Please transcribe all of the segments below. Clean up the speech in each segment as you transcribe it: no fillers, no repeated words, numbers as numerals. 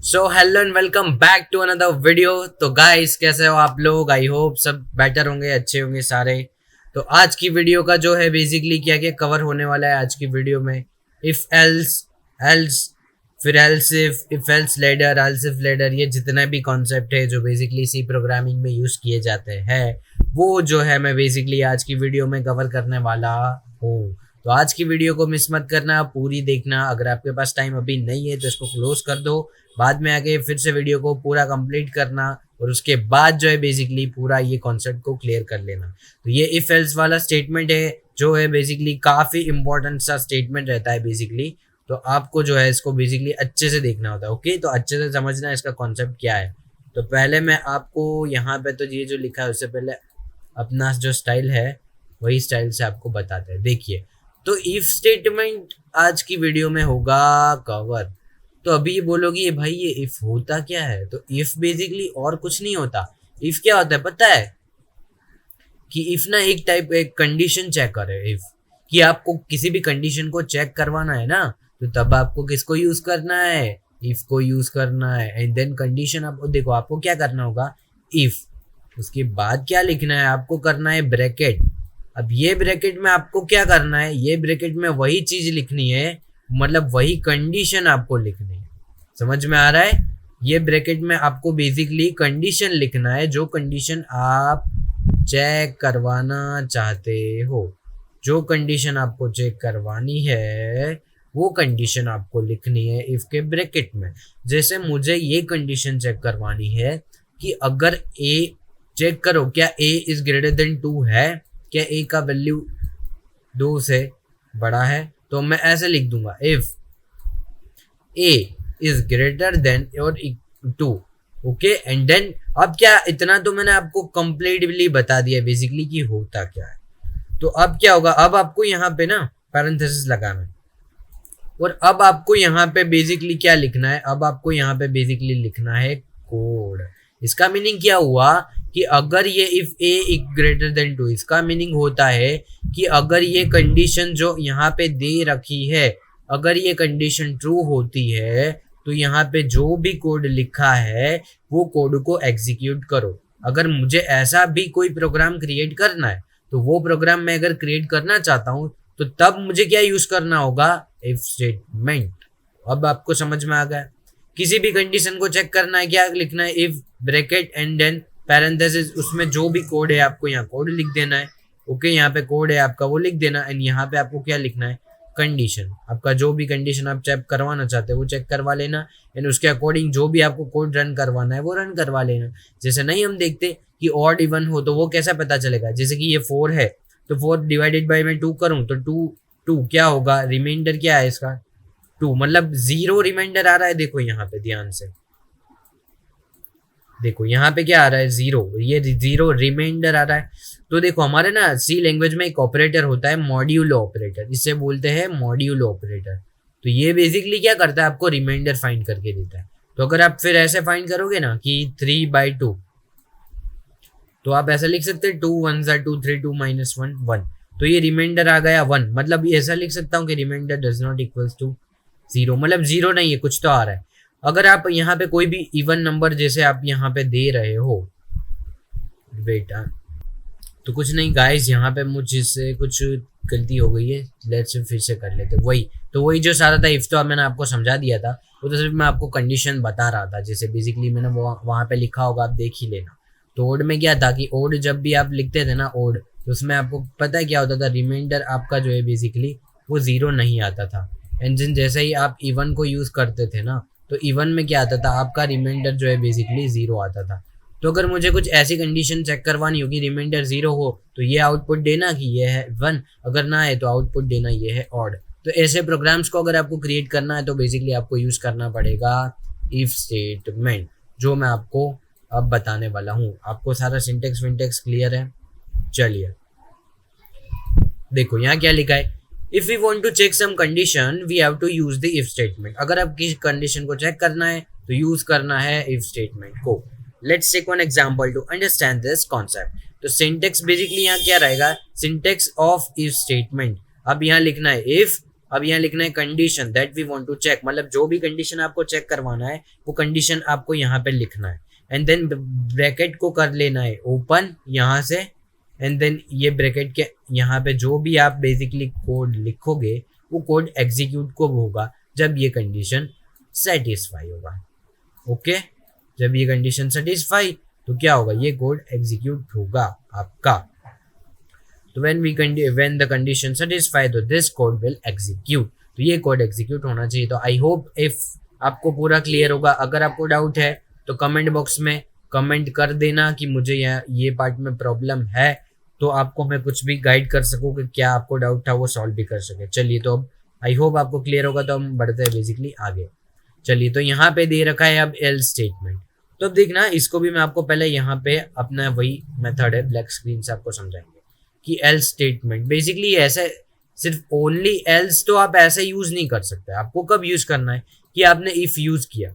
So hello and welcome back to another video. तो guys कैसे हो आप लोग? आई होप सब बेटर होंगे, अच्छे होंगे सारे। तो आज की वीडियो का जो है बेसिकली क्या क्या कवर होने वाला है आज की वीडियो में, इफ एल्स, एल्स, फिर else if else ladder, else if ladder, ये जितने भी कॉन्सेप्ट है जो बेसिकली सी प्रोग्रामिंग में यूज किए जाते हैं वो जो है मैं बेसिकली आज की वीडियो में कवर करने वाला हूँ। तो आज की वीडियो को मिस मत करना, पूरी देखना। अगर आपके पास टाइम अभी नहीं है तो इसको क्लोज कर दो, बाद में आके फिर से वीडियो को पूरा कंप्लीट करना और उसके बाद जो है बेसिकली पूरा ये कॉन्सेप्ट को क्लियर कर लेना। तो ये इफ एल्स वाला स्टेटमेंट है जो है बेसिकली काफी इंपॉर्टेंट सा स्टेटमेंट रहता है बेसिकली। तो आपको जो है इसको बेसिकली अच्छे से देखना होता है। ओके, तो अच्छे से समझना इसका कॉन्सेप्ट क्या है। तो पहले मैं आपको यहाँ पे तो ये जो लिखा है उससे पहले अपना जो स्टाइल है वही स्टाइल से आपको बताते हैं। देखिए, तो इफ स्टेटमेंट आज की वीडियो में होगा कवर। तो अभी ये बोलोगे ये भाई ये इफ होता क्या है? तो इफ बेसिकली और कुछ नहीं होता। इफ क्या होता है पता है? कि इफ ना एक कंडीशन चेकर है। इफ कि आपको किसी भी कंडीशन को चेक करवाना है ना, तो तब आपको किसको यूज करना है? इफ को यूज करना है। एंड देन कंडीशन आपको देखो, आपको क्या करना होगा? इफ, उसके बाद क्या लिखना है? आपको करना है ब्रैकेट। अब ये ब्रैकेट में आपको क्या करना है? ये ब्रैकेट में वही चीज लिखनी है, मतलब वही कंडीशन आपको लिखनी है। समझ में आ रहा है? ये ब्रैकेट में आपको बेसिकली कंडीशन लिखना है, जो कंडीशन आप चेक करवाना चाहते हो। जो कंडीशन आपको चेक करवानी है वो कंडीशन आपको लिखनी है इफ के ब्रैकेट में। जैसे मुझे ये कंडीशन चेक करवानी है कि अगर ए, चेक करो क्या ए इज ग्रेटर देन 2 है, क्या ए का वैल्यू 2 से बड़ा है? तो मैं ऐसे लिख दूंगा if A is greater than और 2। ओके, एंड देन अब क्या, इतना तो मैंने आपको कंप्लीटली बता दिया बेसिकली कि होता क्या है। तो अब क्या होगा? अब आपको यहाँ पे ना पैरेंथेसिस लगाना है और अब आपको यहाँ पे बेसिकली क्या लिखना है? अब आपको यहाँ पे बेसिकली लिखना है कोड। इसका मीनिंग क्या हुआ कि अगर ये if A is greater than 2, इसका मीनिंग होता है कि अगर ये कंडीशन जो यहाँ पे दे रखी है, अगर ये कंडीशन ट्रू होती है तो यहाँ पे जो भी कोड लिखा है वो कोड को एग्जीक्यूट करो। अगर मुझे ऐसा भी कोई प्रोग्राम क्रिएट करना है तो वो प्रोग्राम मैं अगर क्रिएट करना चाहता हूँ तो तब मुझे क्या यूज करना होगा? If statement. अब आपको समझ में आ गया? किसी भी कंडीशन को चेक करना है, क्या लिखना है? If bracket and then parenthesis, उसमें जो भी कोड है आपको यहाँ कोड लिख देना है। ओके, यहाँ पे कोड है आपका वो लिख देना। एंड यहाँ पे आपको क्या लिखना है? कंडीशन। आपका जो भी कंडीशन आप चेक करवाना चाहते हैं वो चेक करवा लेना। एंड उसके अकॉर्डिंग जो भी आपको कोड रन करवाना है वो रन करवा लेना। जैसे नहीं हम देखते कि ऑड इवन हो तो वो कैसा पता चलेगा? जैसे कि ये 4 है तो 4 डिवाइडेड बाई मैं 2 करूँ तो 2 क्या होगा? रिमाइंडर क्या है इसका? 2, मतलब 0 रिमाइंडर आ रहा है। देखो यहाँ पे ध्यान से देखो, यहाँ पे क्या आ रहा है? 0। ये 0 रिमाइंडर आ रहा है। तो देखो हमारे ना सी लैंग्वेज में एक ऑपरेटर होता है मॉड्यूलो ऑपरेटर, इसे बोलते हैं मॉड्यूलो ऑपरेटर। तो ये बेसिकली क्या करता है? आपको रिमाइंडर फाइंड करके देता है। तो अगर आप फिर ऐसे फाइंड करोगे ना कि 3/2, तो आप ऐसा लिख सकते हैं 2 1 2 3 2 -1 1। तो ये रिमाइंडर आ गया 1, मतलब ये ऐसा लिख सकता हूँ कि reminder does not equals to 0, मतलब 0 नहीं है, कुछ तो आ रहा है। अगर आप यहाँ पे कोई भी इवन नंबर जैसे आप यहाँ पे दे रहे हो, बेटा तो कुछ नहीं गाइस, यहाँ पे मुझसे कुछ गलती हो गई है, लेट्स फिर से कर लेते। वही जो सारा था इफ, तो मैंने आपको समझा दिया था। वो तो सिर्फ मैं आपको कंडीशन बता रहा था। जैसे बेसिकली मैंने वो वहाँ पे लिखा होगा, आप देख ही लेना। तो ओड में क्या था कि ओड जब भी आप लिखते थे ना ओड, तो उसमें आपको पता है क्या होता था? रिमाइंडर आपका जो है बेसिकली वो 0 नहीं आता था। एंड जैसे ही आप इवन को यूज करते थे ना, तो इवन में क्या आता था? आपका रिमाइंडर जो है बेसिकली 0 आता था। तो अगर मुझे कुछ ऐसी कंडीशन चेक करवानी होगी रिमाइंडर 0 हो तो ये आउटपुट देना कि ये है 1, अगर ना है तो आउटपुट देना ये है ऑड। तो ऐसे प्रोग्राम्स को अगर आपको क्रिएट करना है तो बेसिकली आपको यूज करना पड़ेगा इफ स्टेटमेंट, जो मैं आपको अब बताने वाला हूँ। आपको सारा सिंटेक्स विंटेक्स क्लियर है? चलिए देखो यहाँ क्या लिखा है, if we want to check some condition we have to use the if statement. अगर आप किसी कंडीशन को चेक करना है तो यूज करना है इफ स्टेटमेंट को। Let's take one example to understand this concept. तो सिंटेक्स बेसिकली यहाँ क्या रहेगा? Syntax of if statement. अब यहाँ लिखना है इफ अब यहाँ लिखना है condition that we want to check, मतलब जो भी कंडीशन आपको चेक करवाना है वो कंडीशन आपको यहाँ पे लिखना है। एंड देन ब्रैकेट को कर लेना है ओपन यहाँ से, एंड देन ये ब्रैकेट के यहाँ पे जो भी आप बेसिकली कोड लिखोगे वो कोड एग्जीक्यूट को होगा जब ये कंडीशन सेटिस्फाई होगा। ओके, जब ये कंडीशन सेटिस्फाई तो क्या होगा, ये कोड एग्जीक्यूट होगा आपका। तो when the condition satisfy तो this code will execute, तो ये कोड एग्जीक्यूट होना चाहिए। तो आई होप इफ आपको पूरा क्लियर होगा। अगर आपको डाउट है तो कमेंट बॉक्स में कमेंट कर देना कि मुझे ये पार्ट में प्रॉब्लम है, तो आपको मैं कुछ भी गाइड कर सकूँ कि क्या आपको डाउट था वो सॉल्व भी कर सके। चलिए, तो अब आई होप आपको क्लियर होगा, तो हम बढ़ते हैं बेसिकली आगे। चलिए, तो यहाँ पे दे रखा है अब एल्स स्टेटमेंट। तो अब देखना, इसको भी मैं आपको पहले यहाँ पे अपना वही मेथड है ब्लैक स्क्रीन से आपको समझाएंगे कि एल्स स्टेटमेंट बेसिकली ऐसे सिर्फ ओनली एल्स तो आप ऐसे यूज नहीं कर सकते। आपको कब यूज करना है कि आपने इफ यूज किया,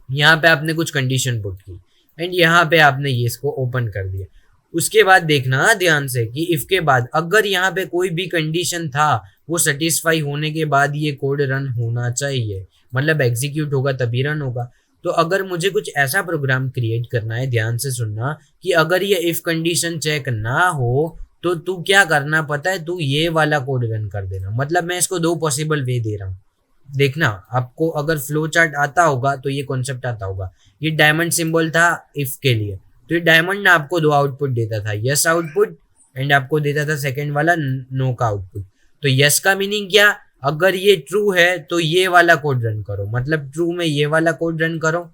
यहाँ पे आपने कुछ कंडीशन पुट की एंड यहाँ पे आपने ये इसको ओपन कर दिया। उसके बाद देखना ध्यान से कि इफ के बाद अगर यहाँ पे कोई भी कंडीशन था वो सेटिस्फाई होने के बाद ये कोड रन होना चाहिए, मतलब एग्जीक्यूट होगा तभी रन होगा। तो अगर मुझे कुछ ऐसा प्रोग्राम क्रिएट करना है, ध्यान से सुनना, कि अगर ये इफ कंडीशन चेक ना हो तो तू क्या करना पता है, तू ये वाला कोड रन कर देना। मतलब मैं इसको दो पॉसिबल वे दे रहा हूँ। देखना, आपको अगर फ्लो चार्ट आता होगा तो ये कॉन्सेप्ट आता होगा। ये डायमंड सिंबल था इफ के लिए, तो ये डायमंड ना आपको दो आउटपुट देता था, यस आउटपुट, एंड आपको देता था सेकंड वाला नो का आउटपुट। तो यस का मीनिंग क्या, अगर ये ट्रू है तो ये वाला कोड रन करो, मतलब ट्रू में ये वाला कोड रन करो।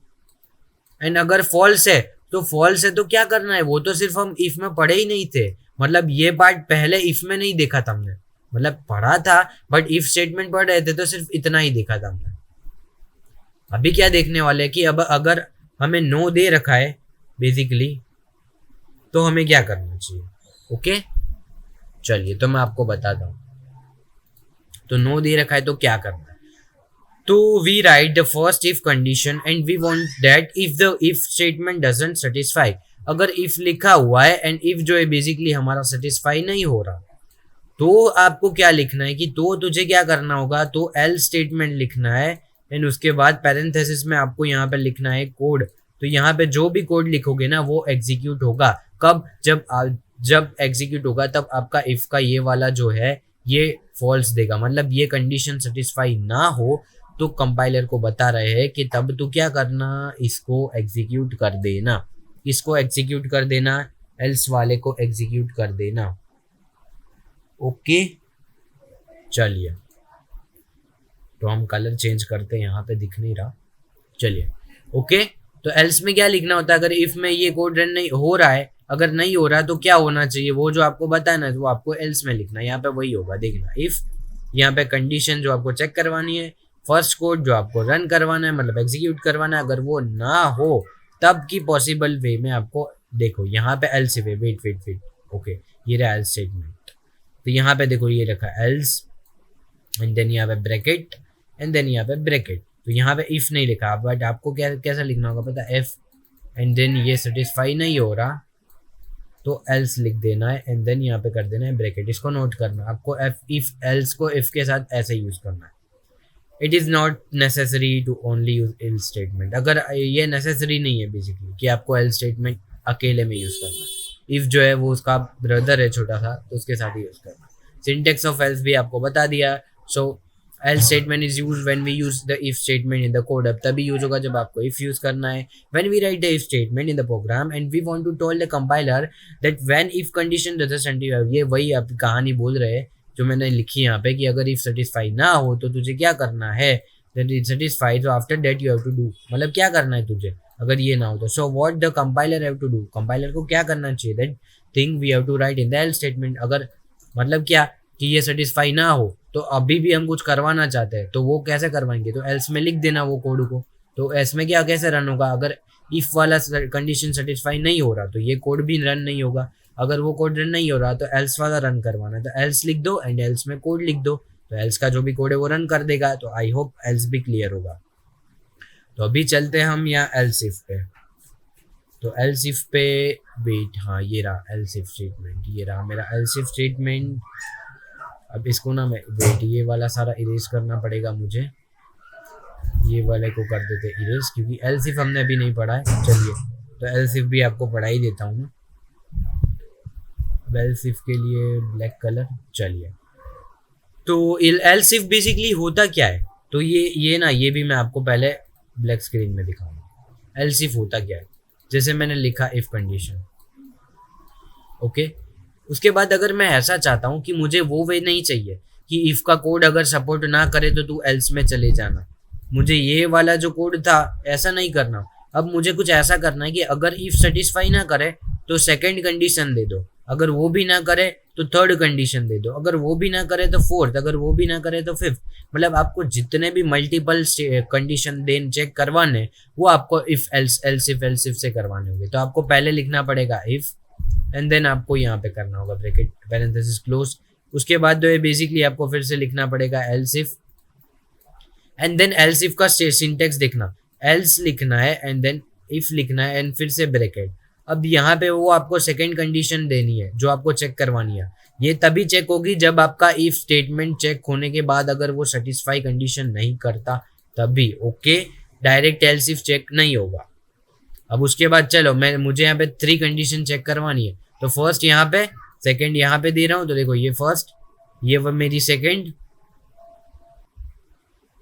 एंड अगर फॉल्स है तो फॉल्स है तो क्या करना है, वो तो सिर्फ हम इफ में पढ़े ही नहीं थे, मतलब ये पार्ट पहले इफ में नहीं देखा था हमने, मतलब पढ़ा था बट इफ स्टेटमेंट पढ़ रहे थे तो सिर्फ इतना ही देखा था हमने। अभी क्या देखने वाले हैं कि अब अगर हमें नो दे रखा है बेसिकली तो हमें क्या करना चाहिए। ओके, चलिए तो मैं आपको बताता हूँ। तो नो दे रखा है तो क्या करना है, तो we write the first if condition and we want that if the if statement doesn't satisfy. अगर इफ लिखा हुआ है एंड इफ जो है बेसिकली हमारा सेटिस्फाई नहीं हो रहा, तो आपको क्या लिखना है कि तो तुझे क्या करना होगा, तो एल स्टेटमेंट लिखना है एंड उसके बाद पैरेंथेसिस में आपको यहाँ पे लिखना है कोड। तो यहाँ पे जो भी कोड लिखोगे ना वो एग्जीक्यूट होगा। कब, जब एग्जीक्यूट होगा तब आपका इफ का ये वाला जो है ये फॉल्स देगा, मतलब ये कंडीशन सेटिस्फाई ना हो तो कंपाइलर को बता रहे हैं कि तब तो क्या करना, इसको एग्जीक्यूट कर देना, इसको एग्जीक्यूट कर देना, एल्स वाले को एग्जीक्यूट कर देना। ओके, चलिए तो हम कलर चेंज करते हैं, यहाँ पे दिख नहीं रहा। चलिए ओके, तो एल्स में क्या लिखना होता है, अगर इफ में ये कोड रन नहीं हो रहा है, अगर नहीं हो रहा तो क्या होना चाहिए, वो जो आपको बताना है वो आपको एल्स में लिखना है। यहाँ पे वही होगा, देखना इफ, यहाँ पे कंडीशन जो आपको चेक करवानी है, फर्स्ट कोड जो आपको रन करवाना है मतलब एग्जीक्यूट करवाना है, अगर वो ना हो तब की पॉसिबल वे में आपको देखो यहाँ पे एल्स वे, वेट ओके, ये रहा एल्स स्टेटमेंट। तो यहाँ पे देखो ये रखा एल्स एंड देन यहाँ पे ब्रैकेट एंड देन यहाँ पे ब्रैकेट। तो यहाँ पे इफ नहीं लिखा, बट आपको क्या कैसा लिखना होगा पता है, एफ एंड देन ये सेटिस्फाई नहीं हो रहा तो एल्स लिख देना है एंड देन यहाँ पे कर देना है ब्रैकेट। इसको नोट करना, आपको एफ इफ एल्स को इफ के साथ ऐसे यूज करना है। It is not necessary to only use else statement, अगर ये नेसेसरी नहीं है बेसिकली कि आपको एल स्टेटमेंट अकेले में यूज करना है। इफ जो है वो उसका ब्रदर है छोटा सा, तो उसके साथ ही यूज करना है। सिंटेक्स ऑफ एल्स भी आपको बता दिया। सो else statement is used when we use the if statement in the code। अब तभी यूज होगा जब आपको if यूज करना है। when we write the if statement in the program and we want to tell the compiler that when if condition doesn't satisfy, ये वही आप कहानी बोल रहे हैं जो मैंने लिखी यहाँ पे कि अगर if satisfy ना हो तो तुझे क्या करना है, that it satisfy, so after that you have to do, मतलब क्या करना है तुझे अगर ये ना हो तो। so what the compiler have to do, compiler को क्या करना चाहिए, that thing we have to write in the else statement। अगर मतलब क्या कि ये सेटिस्फाई ना हो तो अभी भी हम कुछ करवाना चाहते हैं तो वो कैसे करवाएंगे, तो एल्स में लिख देना वो कोड को। तो एल्स में क्या कैसे रन होगा, अगर इफ वाला कंडीशन सेटिस्फाई नहीं हो रहा तो ये कोड भी रन नहीं होगा। अगर वो कोड रन नहीं हो रहा तो एल्स वाला रन करवाना है, तो एल्स लिख दो एंड एल्स में कोड लिख दो, तो एल्स का जो भी कोड है वो रन कर देगा। तो आई होप एल्स भी क्लियर होगा। तो अभी चलते हैं हम यहाँ एल्स इफ पे। तो एल्स इफ पे वेट, हाँ ये रहा एल्स इफ स्टेटमेंट, ये रहा मेरा एल्स इफ स्टेटमेंट। अब इसको ना मैं वेट ये वाला सारा इरेज करना पड़ेगा मुझे, ये वाले को कर देते इरेज, क्योंकि एल्स इफ हमने अभी नहीं पढ़ा है। चलिए तो एल्स इफ भी आपको पढ़ा ही देता हूँ मैं। एल्स इफ के लिए ब्लैक कलर। चलिए तो एल्स इफ बेसिकली होता क्या है, तो ये ना ये भी मैं आपको पहले ब्लैक स्क्रीन में दिखाऊंगा। एल्स इफ होता क्या है, जैसे मैंने लिखा इफ कंडीशन, ओके। उसके बाद अगर मैं ऐसा चाहता हूँ कि मुझे वो वे नहीं चाहिए कि इफ का कोड अगर सपोर्ट ना करे तो तू एल्स में चले जाना, मुझे ये वाला जो कोड था ऐसा नहीं करना। अब मुझे कुछ ऐसा करना है कि अगर इफ सेटिस्फाई ना करे तो सेकंड कंडीशन दे दो, अगर वो भी ना करे तो थर्ड कंडीशन दे दो, अगर वो भी ना करे तो फोर्थ, अगर वो भी ना करे तो फिफ्थ। मतलब आपको जितने भी मल्टीपल कंडीशन देन चेक करवाने वो आपको इफ एल्स इफ से करवाने होंगे। तो आपको पहले लिखना पड़ेगा इफ एंड देन आपको यहाँ पे करना होगा ब्रैकेट पैरेंथेसिस क्लोज। उसके बाद जो है बेसिकली आपको फिर से लिखना पड़ेगा else if and then else if का सिंटेक्स देखना, एल्स लिखना है एंड देन इफ लिखना है एंड फिर से ब्रैकेट। अब यहाँ पे वो आपको सेकंड कंडीशन देनी है जो आपको चेक करवानी है। ये तभी चेक होगी जब आपका इफ स्टेटमेंट चेक होने के बाद अगर वो सेटिस्फाई कंडीशन नहीं करता तभी, okay. Direct else if check नहीं होगा। अब उसके बाद चलो मुझे यहाँ पे 3 कंडीशन चेक करवानी है, तो फर्स्ट यहाँ पे, सेकंड यहाँ पे दे रहा हूँ, तो देखो ये फर्स्ट, ये वो मेरी सेकंड।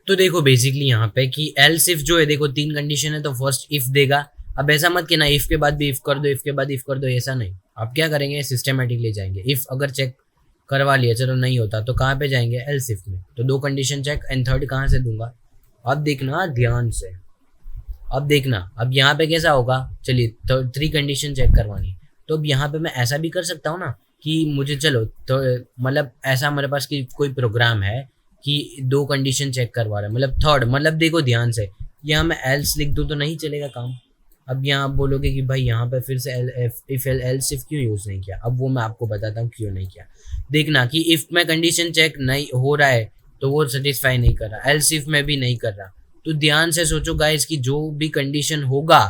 तो देखो बेसिकली यहाँ पे कि एल्स इफ जो है देखो 3 कंडीशन है तो फर्स्ट इफ देगा। अब ऐसा मत कहना इफ के बाद भी इफ कर दो, इफ के बाद इफ कर दो, ऐसा नहीं। आप क्या करेंगे, सिस्टमेटिकली जाएंगे। इफ अगर चेक करवा लिया चलो नहीं होता तो कहाँ पे जाएंगे, एल्स इफ में। तो 2 कंडीशन चेक एंड थर्ड कहाँ से दूंगा, अब देखना ध्यान से, अब देखना अब यहाँ पे कैसा होगा। चलिए 3 कंडीशन चेक करवानी, तो अब यहाँ पे मैं ऐसा भी कर सकता हूँ ना कि मुझे चलो तो मतलब ऐसा मेरे पास कि कोई प्रोग्राम है कि 2 कंडीशन चेक करवा रहा है, मतलब थर्ड, मतलब देखो ध्यान से, यहाँ मैं एल्स लिख दूँ तो नहीं चलेगा काम। अब यहाँ आप बोलोगे कि भाई यहाँ पे फिर से इफ एल्स इफ क्यों यूज़ नहीं किया, अब वो मैं आपको बताता हूँ क्यों नहीं किया। देखना कि इफ में कंडीशन चेक नहीं हो रहा है तो वो सेटिस्फाई नहीं कर रहा, एल्स इफ में भी नहीं कर रहा। तो ध्यान से सोचो गाइस कि जो भी कंडीशन होगा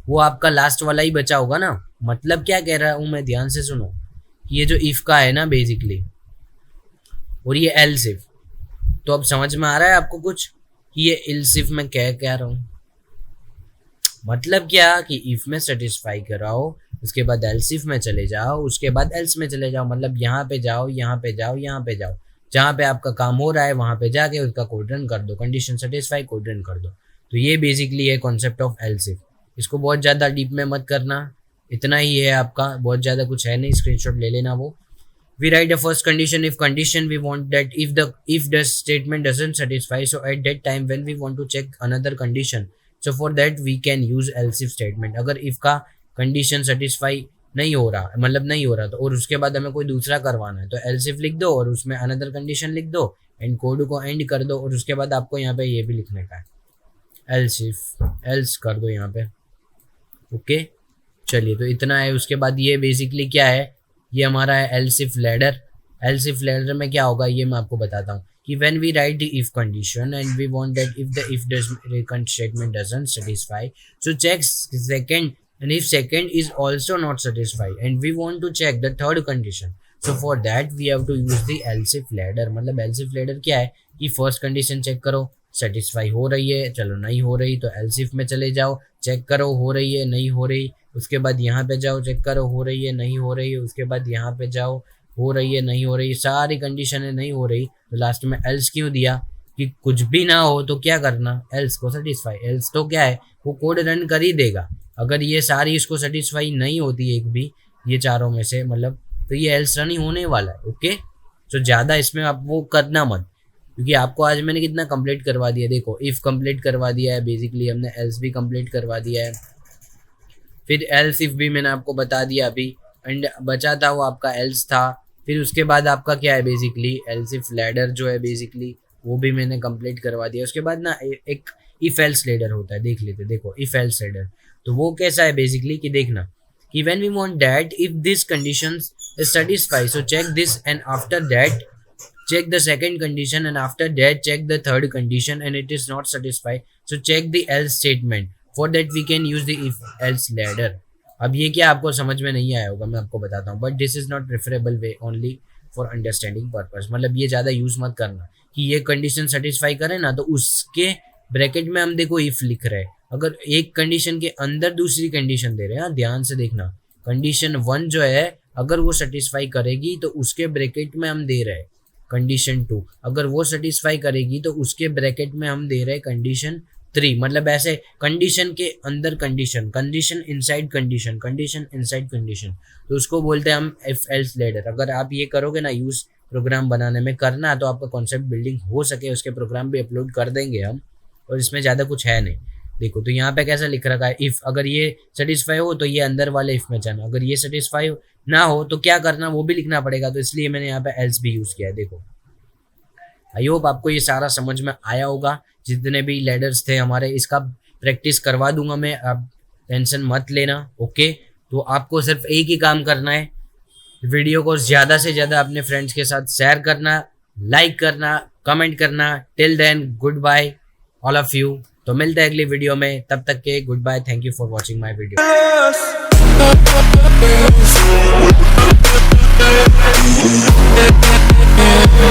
वो आपका लास्ट वाला ही बचा होगा ना। मतलब क्या कह रहा हूँ मैं, ध्यान से सुनो। ये जो इफ का है ना बेसिकली, और ये एल्स इफ, तो अब समझ में आ रहा है आपको कुछ कि ये एल्स इफ में क्या रहा हूँ। मतलब क्या कि इफ में सेटिस्फाई कराओ, उसके बाद एल्स इफ में चले जाओ, उसके बाद एल्स में चले जाओ। मतलब यहाँ पे जाओ, यहाँ पे जाओ, यहाँ पे जाओ, जहाँ पे आपका काम हो रहा है वहाँ पे जाके उसका कोड रन कर दो, कंडीशन सेटिस्फाई कोड रन कर दो। तो ये बेसिकली है कॉन्सेप्ट ऑफ एल्स इफ। इसको बहुत ज़्यादा डीप में मत करना, इतना ही है आपका, बहुत ज़्यादा कुछ है नहीं, स्क्रीनशॉट ले लेना वो। We write the first condition if condition we want that if the statement doesn't satisfy, so at that time when we want to check another condition, so for that we can use else if statement। अगर if का condition satisfy नहीं हो रहा, मतलब नहीं हो रहा तो, और उसके बाद हमें कोई दूसरा करवाना है तो else if लिख दो और उसमें another condition लिख दो एंड कोड को एंड कर दो। और उसके बाद आपको यहाँ पे ये भी लिखने का है else if, else कर दो यहाँ पे, ओके। चलिए तो इतना है। उसके बाद ये बेसिकली क्या है, ये हमारा है else if ladder. Else if ladder में क्या होगा ये मैं आपको बताता हूँ कि when we write the if condition and we want that if the statement doesn't satisfy, so check second and if second is also not satisfy and we want to check the third condition, so for that we have to use the else if ladder. मतलब else if ladder क्या है कि first condition check करो, satisfy हो रही है, चलो नहीं हो रही तो एल्स इफ में चले जाओ, चेक करो हो रही है नहीं हो रही, उसके बाद यहाँ पे जाओ चेक करो हो रही है नहीं हो रही, उसके बाद यहाँ पे जाओ हो रही है नहीं हो रही, सारी कंडीशन है नहीं हो रही तो लास्ट में एल्स क्यों दिया कि कुछ भी ना हो तो क्या करना, एल्स को सेटिस्फाई। एल्स तो क्या है वो कोड रन कर ही देगा। अगर ये सारी इसको सेटिस्फाई नहीं होती एक भी ये चारों में से, मतलब तो ये एल्स रन ही होने वाला है, ओके। तो ज़्यादा इसमें आप वो करना मत, क्योंकि आपको आज मैंने कितना कंप्लीट करवा दिया। देखो इफ़ कंप्लीट करवा दिया है, बेसिकली हमने एल्स भी कंप्लीट करवा दिया है, फिर एल्स इफ भी मैंने आपको बता दिया अभी, एंड बचा था वो आपका एल्स था। फिर उसके बाद आपका क्या है बेसिकली एल्स इफ लैडर जो है बेसिकली वो भी मैंने कंप्लीट करवा दिया। उसके बाद ना एक इफ एल्स लैडर होता है, देख लेते। देखो इफ एल्स लैडर तो वो कैसा है बेसिकली कि देखना कि when we want that if this conditions is satisfy, so check this and after that check the second condition and after that check the third condition and it is not satisfied, so check the else statement, for that we can use the if else ladder। अब ये क्या आपको समझ में नहीं आया होगा मैं आपको बताता हूँ, but this is not preferable way only for understanding purpose, मतलब ये ज़्यादा यूज़ मत करना कि ये कंडीशन सेटिस्फाई करे ना तो उसके ब्रैकेट में हम देखो इफ लिख रहे हैं, अगर एक कंडीशन के अंदर दूसरी कंडीशन दे रहे हैं, ध्यान से देखना, कंडीशन 1 जो है अगर वो सेटिस्फाई करेगी तो उसके ब्रैकेट में हम दे रहे हैं कंडीशन 2, अगर वो सेटिस्फाई करेगी तो उसके ब्रैकेट में हम दे रहे हैं कंडीशन 3, मतलब ऐसे कंडीशन के अंदर condition, condition inside condition, condition inside condition, तो उसको बोलते हैं हम इफ एल्स लैडर। अगर आप ये करोगे ना यूज प्रोग्राम बनाने में करना तो आपका कॉन्सेप्ट बिल्डिंग हो सके, उसके प्रोग्राम भी अपलोड कर देंगे हम, और इसमें ज़्यादा कुछ है नहीं। देखो तो यहाँ पे कैसा लिख रखा है, इफ़ अगर ये सेटिस्फाई हो तो ये अंदर वाले इफ़ में जाना, अगर ये सेटिस्फाई ना हो तो क्या करना वो भी लिखना पड़ेगा, तो इसलिए मैंने यहाँ पे एल्स भी यूज़ किया है। देखो आई होप आपको ये सारा समझ में आया होगा, जितने भी लैडर्स थे हमारे, इसका प्रैक्टिस करवा दूंगा मैं, आप टेंशन मत लेना। ओके, तो आपको सिर्फ एक ही काम करना है, वीडियो को ज़्यादा से ज़्यादा अपने फ्रेंड्स के साथ शेयर करना, लाइक करना, कमेंट करना। Till then good bye all of you, तो मिलते हैं अगली वीडियो में, तब तक के good bye, thank you for watching my video.